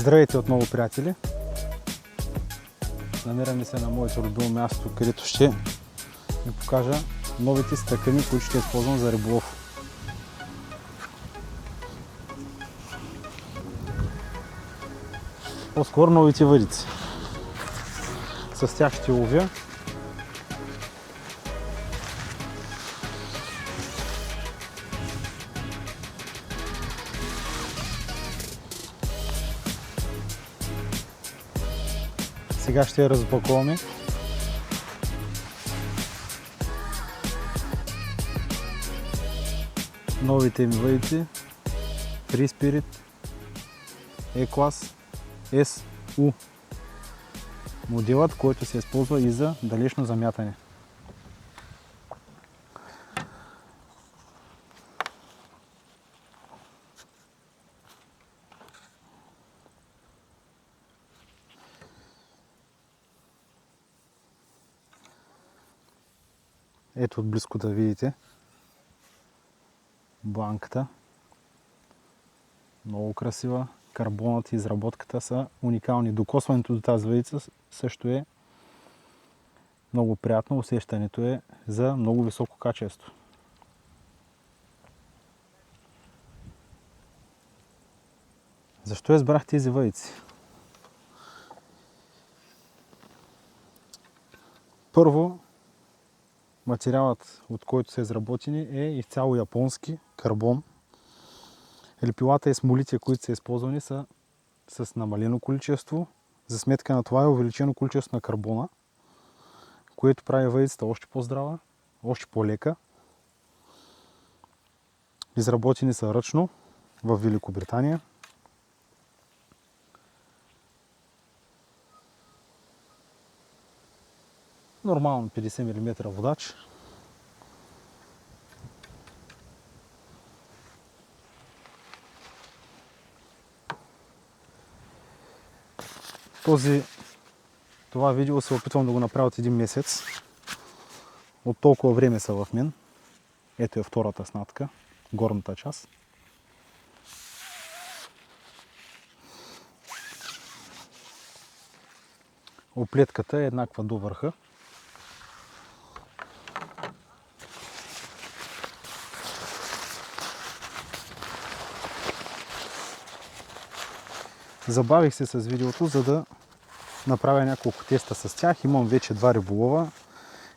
Здравейте отново, приятели! Намираме се на моето любимо място, където ще ви покажа новите стъкани, които ще използвам за риболов. По-скоро новите въдици. С тях ще ловя. Сега ще я разпаковаме. Новите ми въдици Free Spirit E-клас SU. Моделът, който се използва и за далечно замятане. Ето отблизко да видите бланката. Много красива. Карбонът и изработката са уникални. Докосването до тази въдица също е много приятно. Усещането е за много високо качество. Защо избрах тези въдици? Първо, материалът, от който са изработени, е изцяло японски карбон. Лепилата и смолите, които са използвани, са с намалено количество. За сметка на това е увеличено количество на карбона, което прави въдицата още по-здрава, още по-лека. Изработени са ръчно в Великобритания. Нормално 50 мм водач. Това видео се опитвам да го направя от един месец. От толкова време са в мен. Ето е втората снатка, горната част. Оплетката е еднаква до върха. Забавих се с видеото, за да направя няколко теста с тях. Имам вече 2 риболова.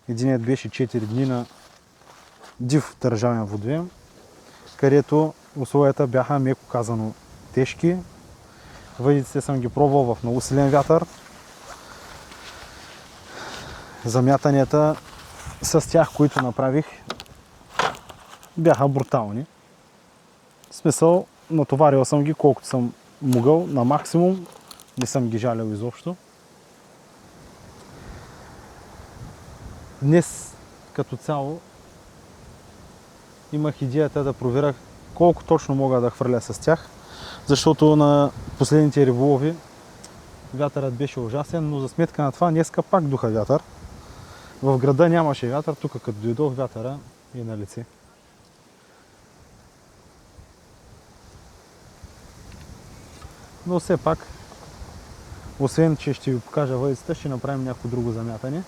Единият беше 4 дни на див държавен водоем, където условията бяха, меко казано, тежки. Въдиците съм ги пробвал в много силен вятър. Замятанията с тях, които направих, бяха брутални. В смисъл, натоварил съм ги колкото съм могъл на максимум. Не съм ги жалял изобщо. Днес като цяло имах идеята да проверя колко точно мога да хвърля с тях, защото на последните риболови вятърът беше ужасен, но за сметка на това днеска пак духа вятър. В града нямаше вятър, тук като дойдох вятъра е на лице. Но все пак, освен че ще ви покажа въдицата, ще направим някакво друго замятане.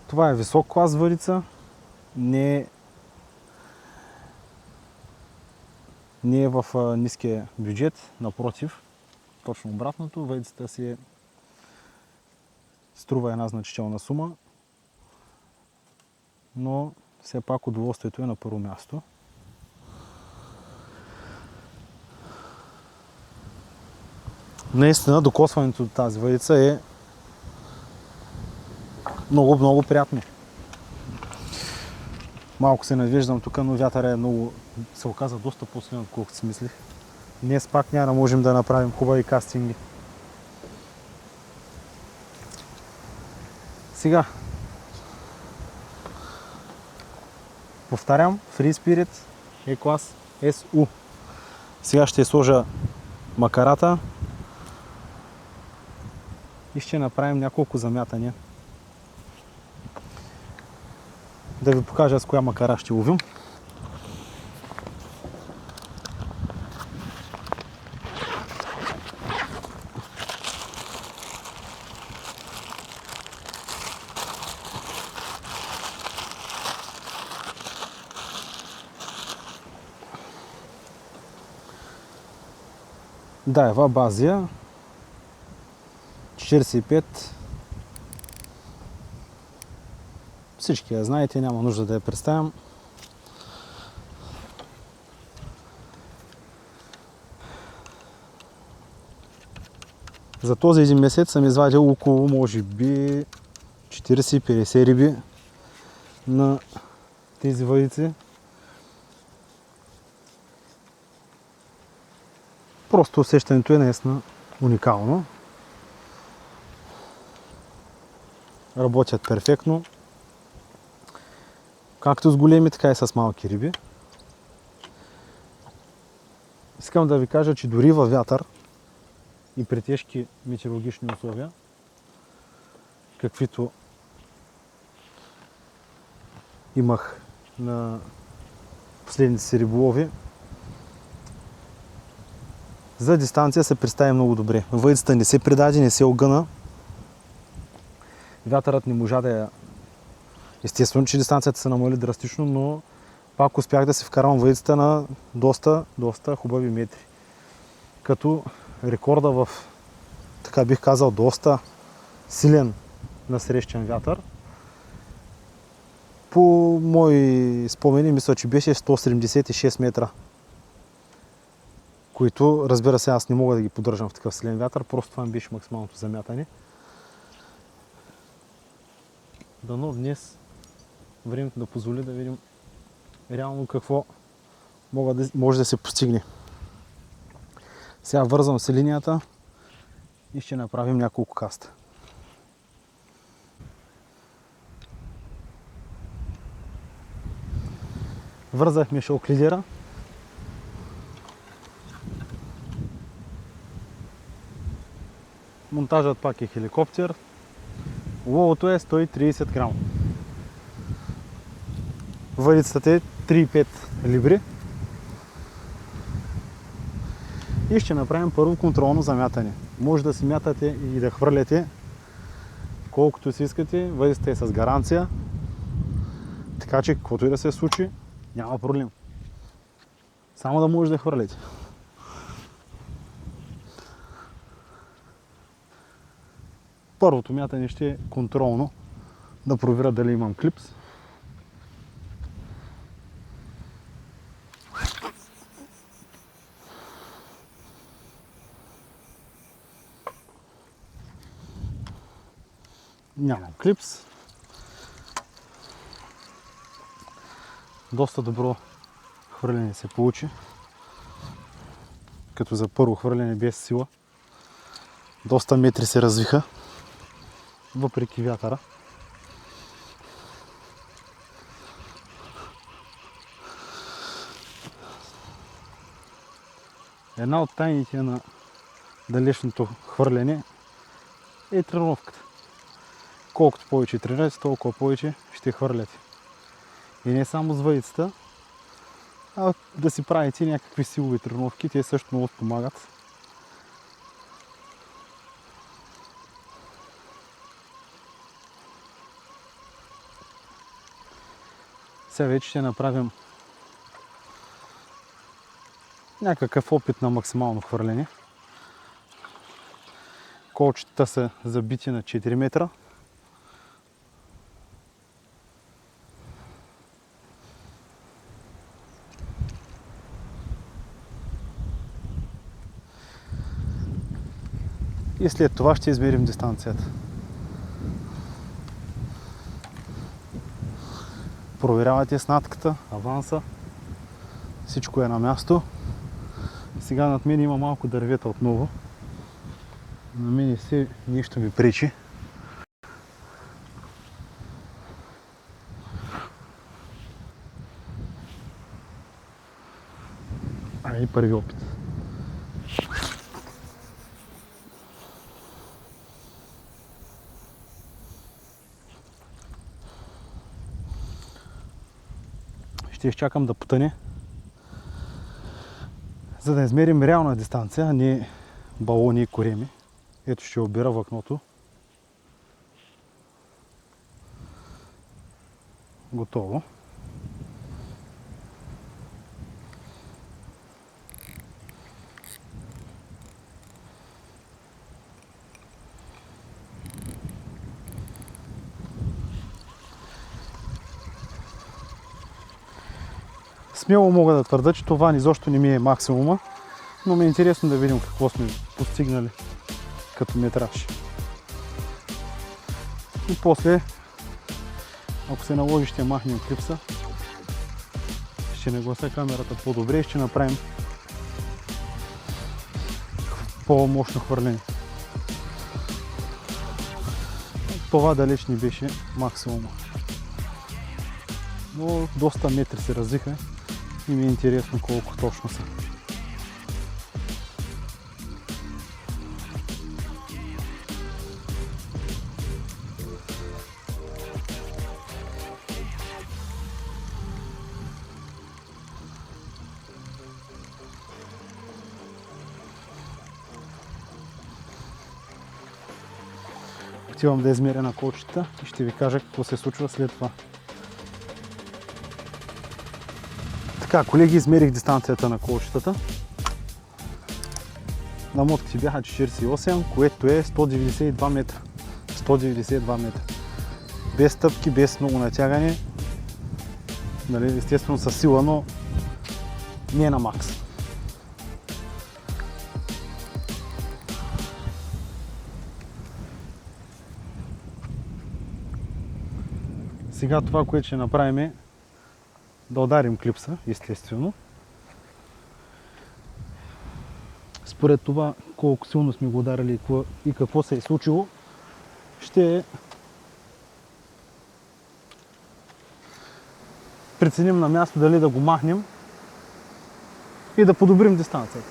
Това е висок клас въдица, не е в ниския бюджет, напротив, точно обратното, въдицата си струва една значителна сума, но все пак удоволствието е на първо място. Наистина докосването до тази въдица е много приятно. Малко се надвиждам тук, но вятъра е много, се оказа доста по-силен, отколкото си мислих. Днес пак няма да можем да направим хубави кастинги. Сега повтарям, Free Spirit E-клас SU. Сега ще сложа макарата и ще направим няколко замятания. да ви покажа с коя макара ще ловим. Да, Ева Базия 45. Всички я знаете, няма нужда да я представям. За този един месец съм извадил около, може би, 40-50 риби на тези въдици. Просто усещането е наистина уникално. Работят перфектно. Както с големи, така и с малки риби. Искам да ви кажа, че дори във вятър и при тежки метеорологични условия, каквито имах на последните си риболови, за дистанция се представи много добре. Въдицата не се предаде, не се огъна. Вятърът не можа да я... Естествено, че дистанцията се намали драстично, но пак успях да се вкарвам въдицата на доста хубави метри. Като рекорда в, така бих казал, доста силен насрещен вятър. По мои спомени, мисля, че беше 176 метра. Които, разбира се, аз не мога да ги поддържам в такъв силен вятър, просто това ми беше максималното замятане. Дано днес времето да позволи да видим реално какво може да се постигне. Сега вързвам се линията и ще направим няколко каста. Вързахме шок лидера. Монтажът пак е хеликоптер. Уловото е 130 грама. Въдицата е 3,5 либри. И ще направим първо контролно замятане. Може да си мятате и да хвърляте колкото си искате. Въдицата е с гаранция. Така че, каквото и да се случи, няма проблем. Само да може да хвърляте. Първото мятане ще е контролно. Да проверя дали имам клипс. Нямам клипс. Доста добро хвърляне се получи. Като за първо хвърляне без сила. Доста метри се развиха. Въпреки вятъра. Една от тайните на далечното хвърляне е тренировката. Колкото повече тренирате, толкова повече ще хвърляте. И не само с въдицата, а да си правите някакви силови тренировки, те също много помагат. Сега вече ще направим някакъв опит на максимално хвърляне. Колчетата са забити на 4 метра. И след това ще измерим дистанцията. Проверявате снатката, аванса. Всичко е на място. Сега над мен има малко дървета отново. На мен все нещо ми пречи. И първи опит. ще изчакам да потъне, за да измерим реална дистанция, а не балони и кореми. Ето ще обира влакното. Готово. Смело мога да твърда, че това изобщо не ми е максимума, но ми е интересно да видим какво сме постигнали като метраж. И после, ако се наложи, ще махнем клипса, ще наглася камерата по-добре и ще направим по-мощно хвърляне. Това далеч не беше максимума. Но доста метри се развиха и ми е интересно колко точно са. Отивам да измеря на колчета и ще ви кажа какво се случва след това. Така, колеги, измерих дистанцията на колчетата. Намотките бяха 48, което е 192 метра. 192 метра. Без стъпки, без много натягане. Нали, естествено със сила, но не е на макс. Сега това, което ще направим е да ударим клипса, естествено. Според това колко силно сме го ударили и какво се е случило, ще преценим на място дали да го махнем и да подобрим дистанцията.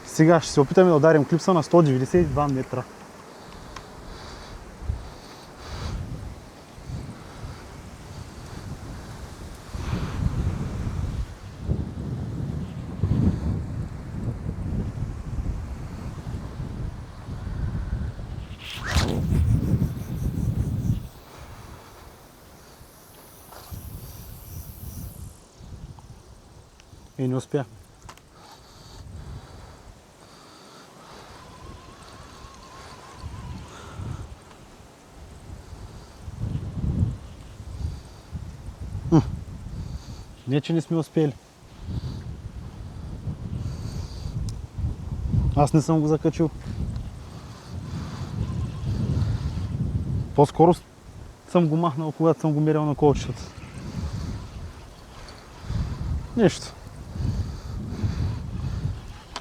Сега ще се опитаме да ударим клипса на 192 метра. И не успя. Не, че не сме успели. Аз не съм го закачил. По-скоро съм го махнал, когато съм го мерял на колчетата. Нищо.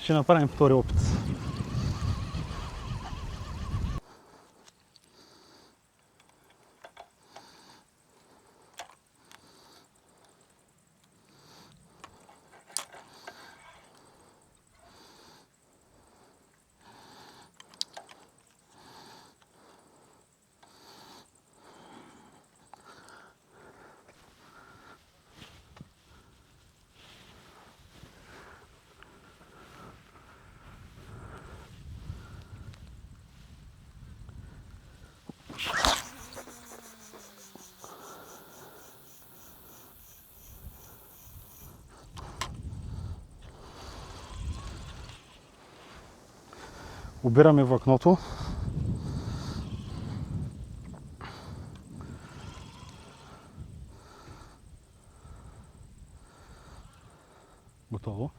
Ще направим втори опит. Обираме влакното. Готово.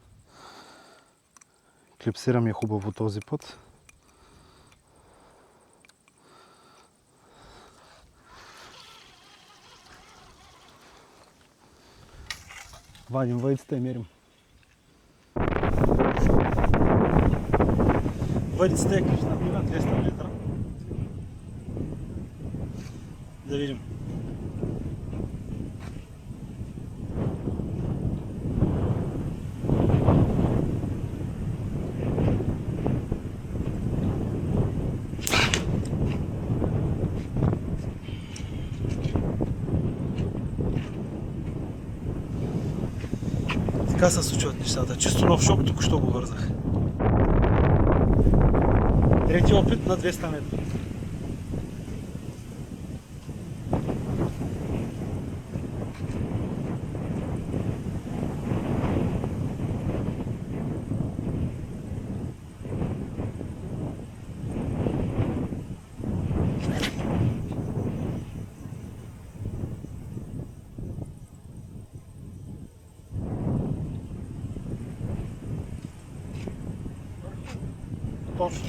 Клипсираме хубаво този път. Вадим въйцата и мерим. Въйцата е къща на 200 метра. Да видим. Така се случват нещата. Чисто нов шок, тук що го вързах. Трети опит на 200 метра. Точно.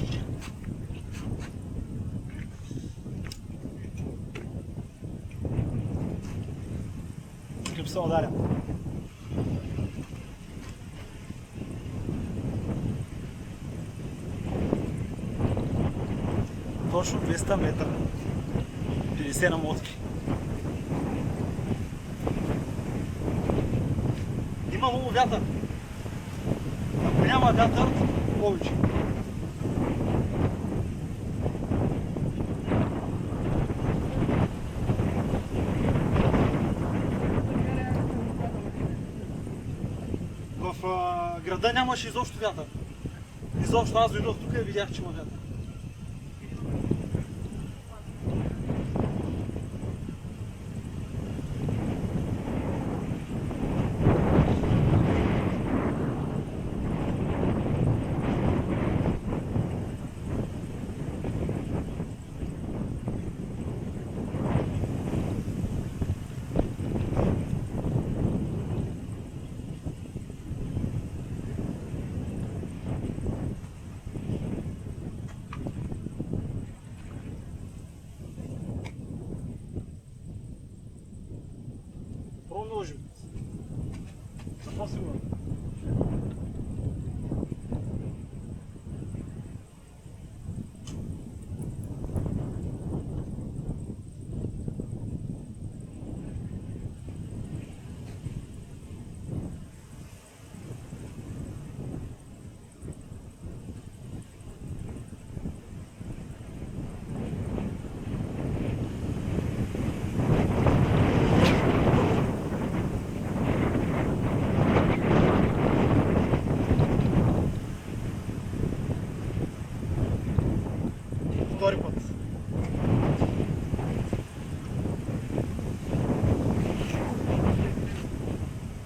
Клипса ударя. Точно 200 метра. 50 намотки. Има много вятър. Ако няма вятър, повече. В града нямаше изобщо вятър. Изобщо аз дойдох тук и видях, че има вятър. Продължим. Запасимо. Втори път.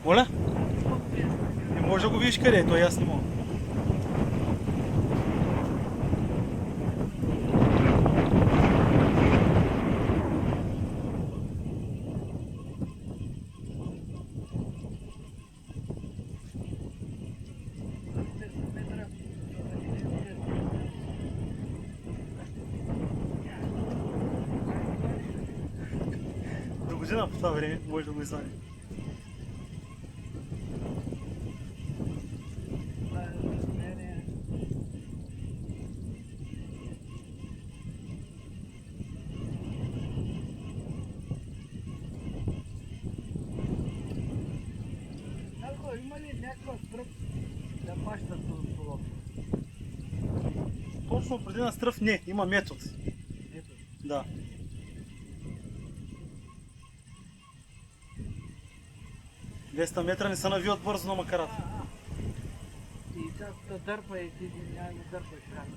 Моля? Не може да го видиш къде е, той аз не мога. До година по това време може да го извади. Има ли някаква стръп да паща с полов? Точно преди на стръв не, има метод. Ето. Да. Двеста метра не се навиват бързо на макарата. И сега да дърпа и ти няма да дърпаш крак.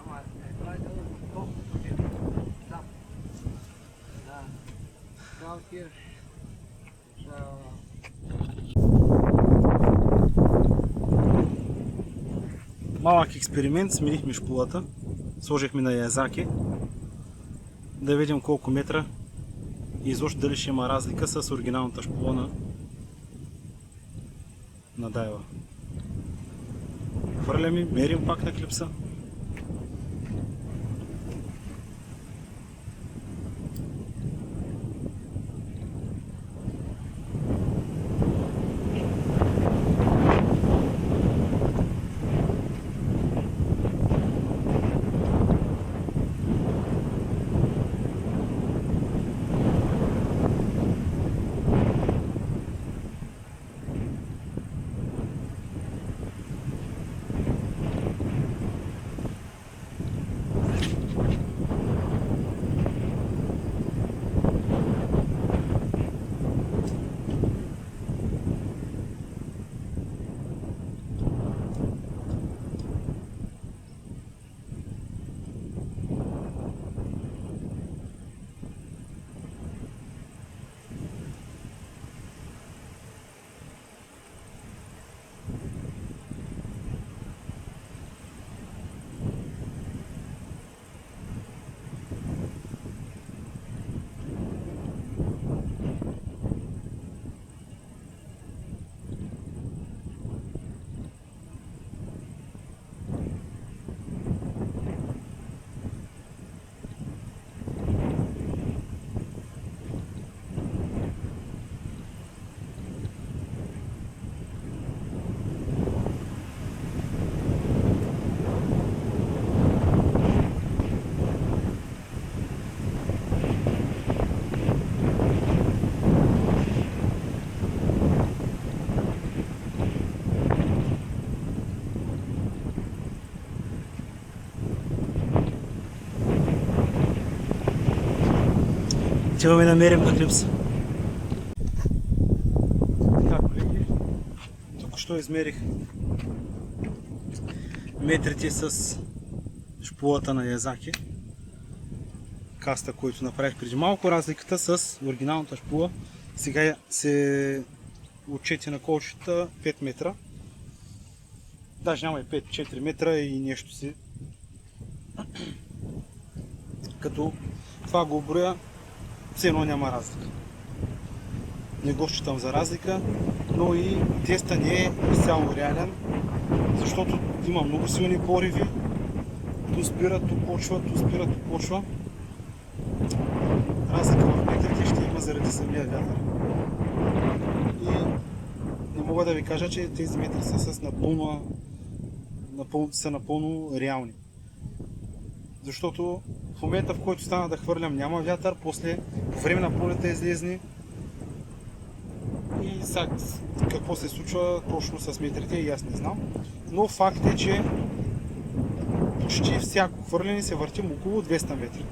Ама не прави да го толкова сам. Да. Сега отиваш за... Малък експеримент, сменихме шпулата, сложихме на Язаки, да видим колко метра и изобщо дали ще има разлика с оригиналната шпула на Дайва. Хвърляме, мерим пак на клипса. Отиваме да мерим на клипса. Така, колеги, тук що измерих метрите с шпулата на Язаки. Каста, който направих преди малко. Разликата с оригиналната шпула сега се отчети на колчета 5 метра. Даже няма и 5, 4 метра и нещо си. Като това го броя, все едно няма разлика. Не го считам за разлика, но и теста не е изцяло реален, защото има много силни пориви. Ту спира, ту почва, ту спира, ту почва. Разлика в метрите ще има заради самия вятър. И не мога да ви кажа, че тези метри са напълно реални. Защото в момента, в който стана да хвърлям, няма вятър, после по време на пролета излезни. И сега какво се случва точно с метрите, и аз не знам. Но факт е, че почти всяко хвърляне се въртим около 200 метра.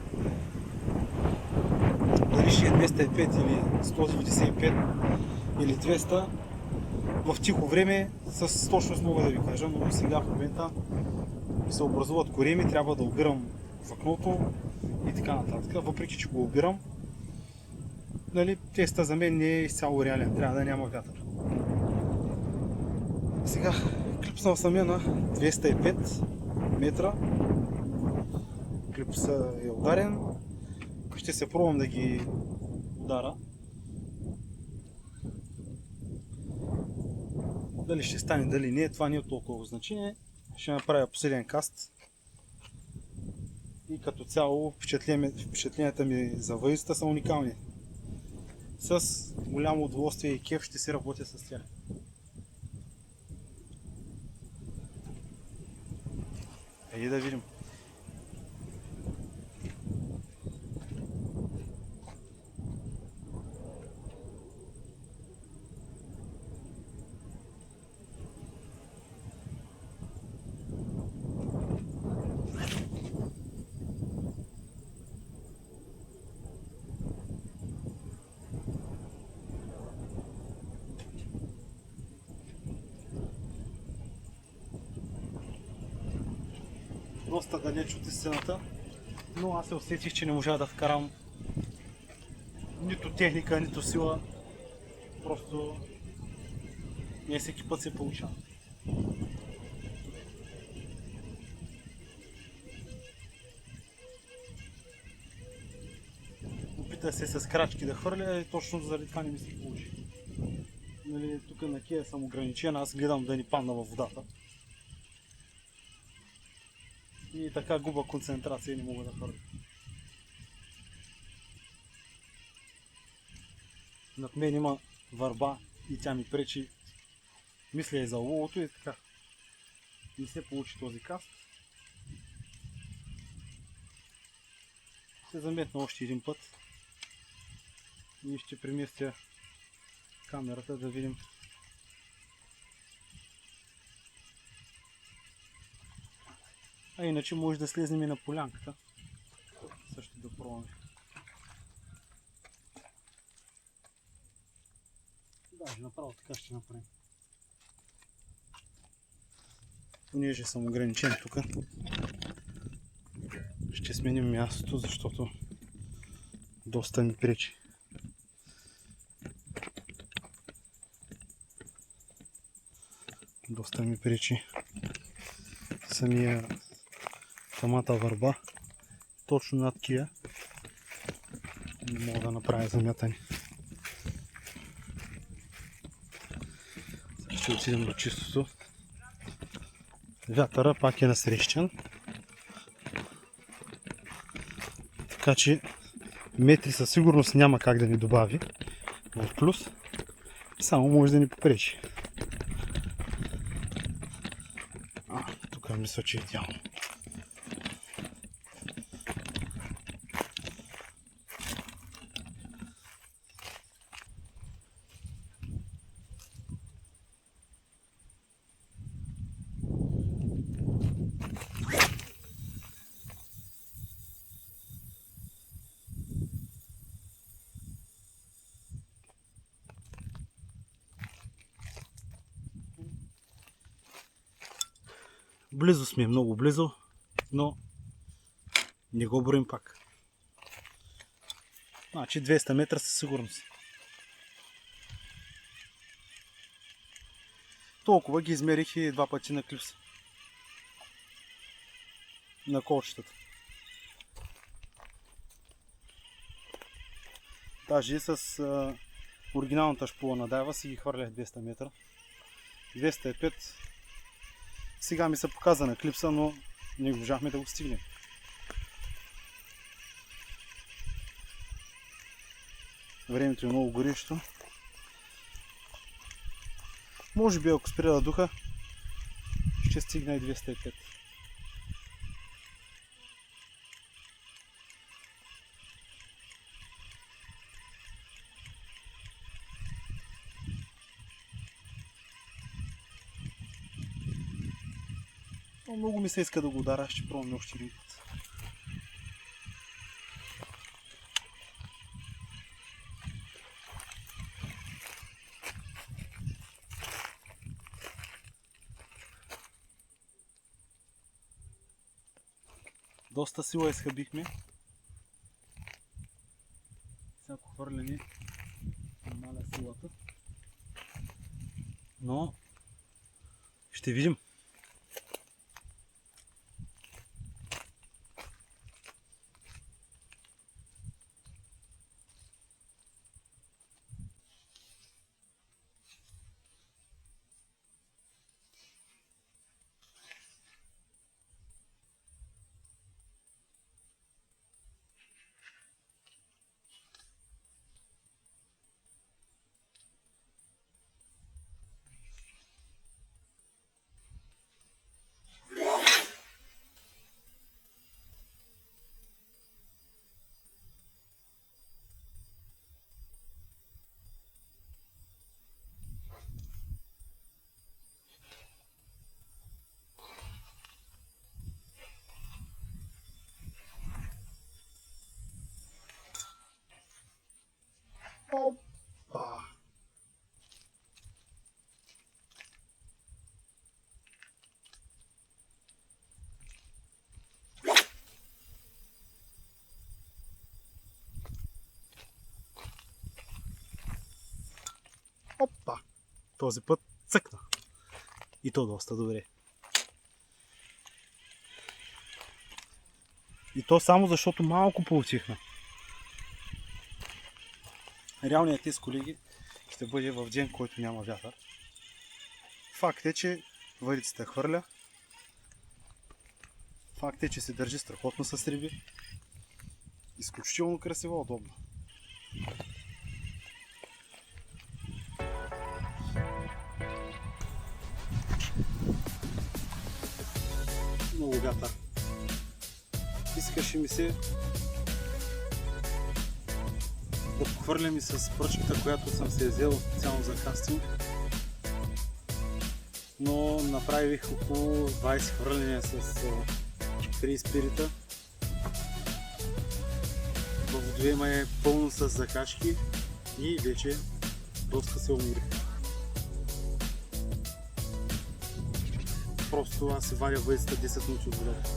Дали ще е 205 или 195 или 200, в тихо време с точност мога да ви кажа, но сега в момента се образуват кореми, трябва да обирам в окното и така нататък. Въпреки че го обирам, нали, теста за мен не е изцяло реален, трябва да няма вятър. Сега клипснал съм я на 205 метра. Клипса е ударен. Ще се пробвам да ги удара. Дали ще стане, дали не, това не е толкова значение. Ще направя последен каст. И като цяло впечатленията ми за въздуха са уникални. С голямо удоволствие и кеф ще си работя с тях. Хайде да видим. Доста далеч от истината, но аз се усетих, че не можа да вкарам нито техника, нито сила. Просто не всеки път се получава. Опита се с крачки да хвърля и точно заради това не ми се получи. Нали, тук на кея съм ограничен, аз гледам да ни падна във водата. И така губа концентрация и не мога да хвърля. Над мен има върба и тя ми пречи. Мисля и за ловото и така. Не се получи този каст. Ще заметна още един път. И ще преместя камерата да видим. А иначе може да слезнем и на полянката. Също да пробваме. Даже направо така ще направим. Понеже съм ограничен тук, ще сменим мястото, защото доста ми пречи. Доста ми пречи самата върба. Точно над кия не мога да направя замятане. Ще отидем до чистото. Вятъра пак е насрещен. Така че метри със сигурност няма как да ни добави в плюс. Само може да ни попречи. Тук мисля, че е идеално. Близо сме, много близо, но не го броим пак. Значи 200 метра със сигурност. Толкова ги измерих и 2 пъти на клипса. На колчетата. Даже и с оригиналната шпула на Дайва си ги хвърлях 200 метра. 205. Сега ми се показа на клипса, но не можахме да го стигнем. Времето е много горещо. Може би ако спира да духа, ще стигна и 205. Но много ми се иска да го ударя, ще пробвам още един път. Доста сила изхъбихме. Всяко хвърляне намаля силата. Но ще видим. Опа! Опа! Този път цъкна. И то доста добре. И то само защото малко получихме. Реалният тест, колеги, ще бъде в ден, който няма вятър. Факт е, че въдицата хвърля. Факт е, че се държи страхотно с риби. Изключително красиво, удобно. Много вятър. Искаше ми се да похвърлям и с пръчката, която съм се взел специално за кастинг. Но направих около 20 хвърляния с 3 спирита. В водоема е пълно с закачки и вече доста се уморих. Просто аз се варя въдицата 10 минути от водата.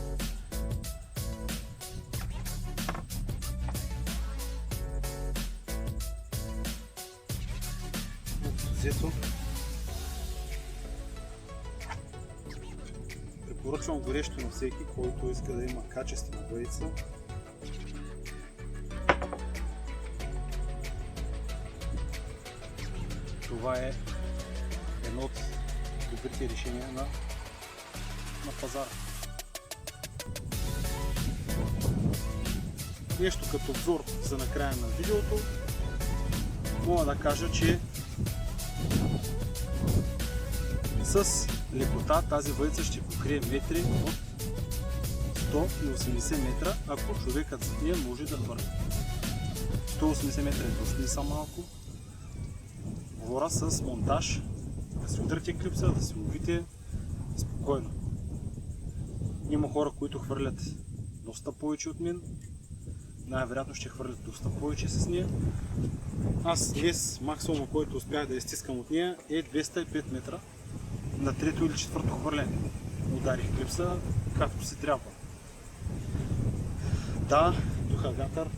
Взето. Препоръчвам горещо на всеки, който иска да има качествена въдица. Това е едно от добрите решения на пазара. Нещо като обзор за накрая на видеото, мога да кажа, че с лекота тази въдица ще покрие метри от 180 метра, ако човекът зад нея може да хвърли. 180 метра е доста не са малко. Говоря с монтаж, да си удрите клипса, да си ловите спокойно. Има хора, които хвърлят доста повече от мен. Най-вероятно ще хвърлят доста повече с нея. Аз днес максимума, който успях да изтискам от нея е 205 метра на трето или четвърто хвърляне. ударих клипса както си трябва. Да, духа вятър.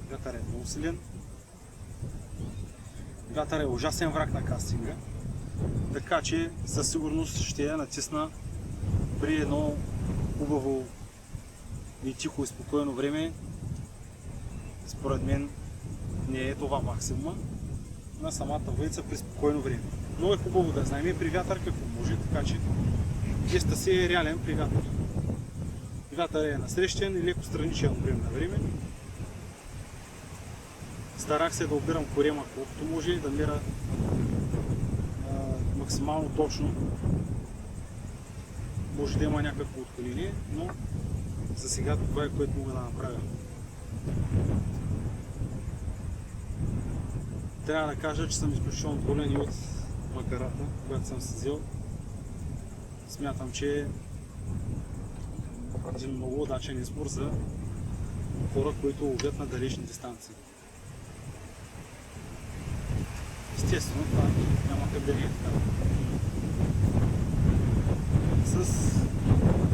Вятър е много силен. Вятър е ужасен враг на кастинга. Така че със сигурност ще я натисна при едно хубаво и тихо и спокойно време. Според мен не е това максимума на самата въйца при спокойно време. Но е хубаво да знаем и при вятър какво може, така че теста си е реален при вятър. Вятър е насрещен и леко страничен от време на време. Старах се да обирам корема колкото може и да мера максимално точно. Може да има някакво отклонение, но за сега това е, което мога да направя. Трябва да кажа, че съм изключително доволен и от макарата, която съм си взел. Смятам, че е един много удачен избор за хора, които ловят на далечни дистанции. Естествено, това няма как да не е така. С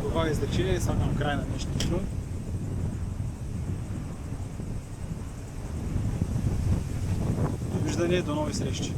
това изречение слагам край на днешното. Довиждане, до нови срещи!